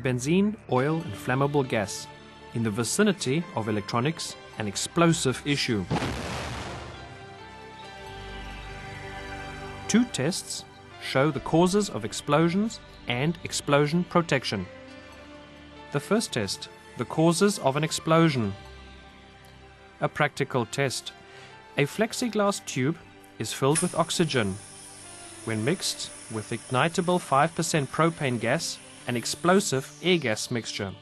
benzene, oil and flammable gas. In the vicinity of electronics, an explosive issue. Two tests show the causes of explosions and explosion protection. The first test, the causes of an explosion. A practical test. A plexiglass tube is filled with oxygen. When mixed with ignitable 5% propane gas, an explosive air gas mixture.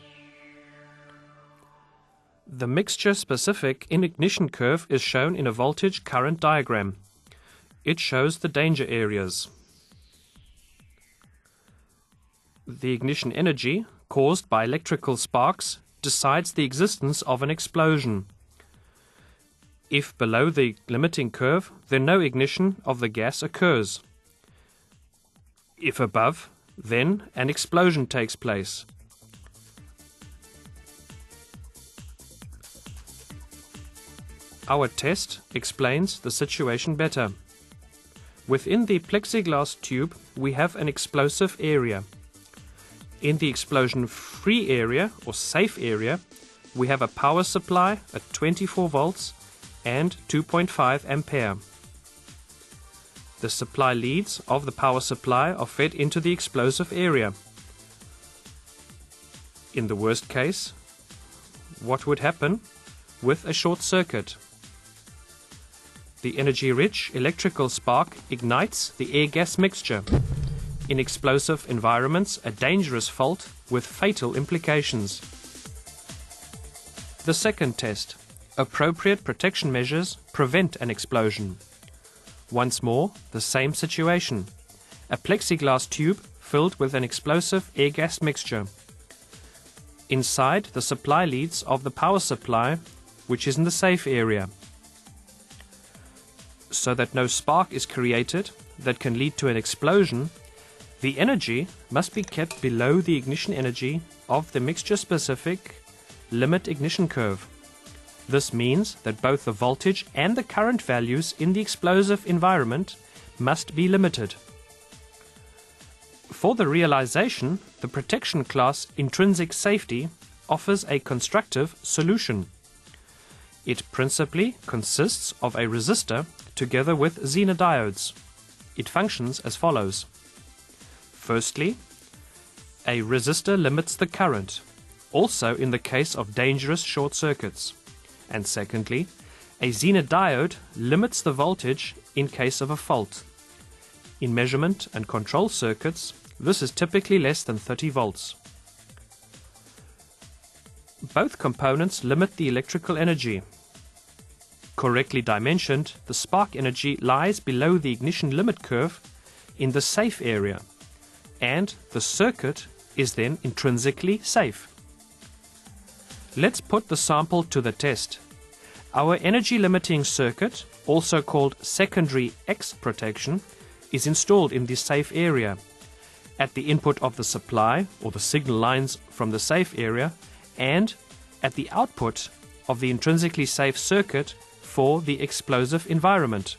The mixture-specific ignition curve is shown in a voltage current diagram. It shows the danger areas. The ignition energy, caused by electrical sparks, decides the existence of an explosion. If below the limiting curve, then no ignition of the gas occurs. If above, then an explosion takes place. Our test explains the situation better. Within the plexiglass tube, we have an explosive area. In the explosion-free area, or safe area, we have a power supply at 24 volts and 2.5 ampere. The supply leads of the power supply are fed into the explosive area. In the worst case, what would happen with a short circuit? The energy-rich electrical spark ignites the air-gas mixture. In explosive environments, a dangerous fault with fatal implications. The second test. Appropriate protection measures prevent an explosion. Once more, the same situation. A plexiglass tube filled with an explosive air-gas mixture. Inside, the supply leads of the power supply, which is in the safe area. So that no spark is created that can lead to an explosion, the energy must be kept below the ignition energy of the mixture-specific limit ignition curve. This means that both the voltage and the current values in the explosive environment must be limited. For the realization, the protection class intrinsic safety offers a constructive solution. It principally consists of a resistor together with xenodiodes. It functions as follows. Firstly, a resistor limits the current, also in the case of dangerous short circuits. And secondly, a xenodiode limits the voltage in case of a fault. In measurement and control circuits, this is typically less than 30 volts. Both components limit the electrical energy. Correctly dimensioned, the spark energy lies below the ignition limit curve in the safe area, and the circuit is then intrinsically safe. Let's put the sample to the test. Our energy limiting circuit, also called secondary X protection, is installed in the safe area. At the input of the supply, or the signal lines from the safe area, and at the output of the intrinsically safe circuit for the explosive environment.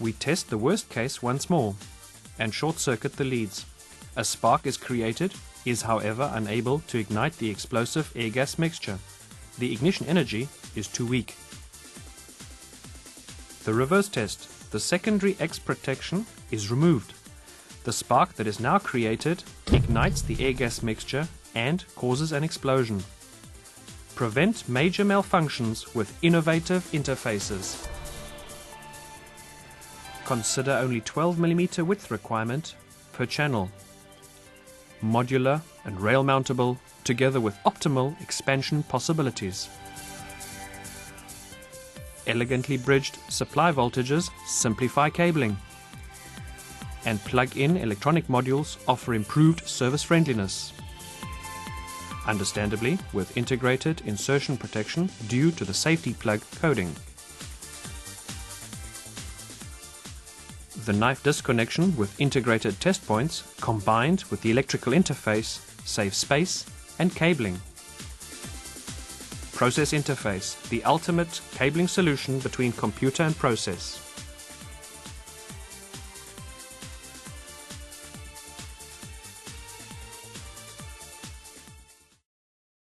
We test the worst case once more and short-circuit the leads. A spark is created, is however unable to ignite the explosive air-gas mixture. The ignition energy is too weak. The reverse test. The secondary X protection is removed. The spark that is now created ignites the air-gas mixture and causes an explosion. Prevent major malfunctions with innovative interfaces. Consider only 12 mm width requirement per channel. Modular and rail mountable, together with optimal expansion possibilities. Elegantly bridged supply voltages simplify cabling. And plug-in electronic modules offer improved service friendliness. Understandably, with integrated insertion protection due to the safety plug coding. The knife disconnection with integrated test points combined with the electrical interface saves space and cabling. Process interface, the ultimate cabling solution between computer and process.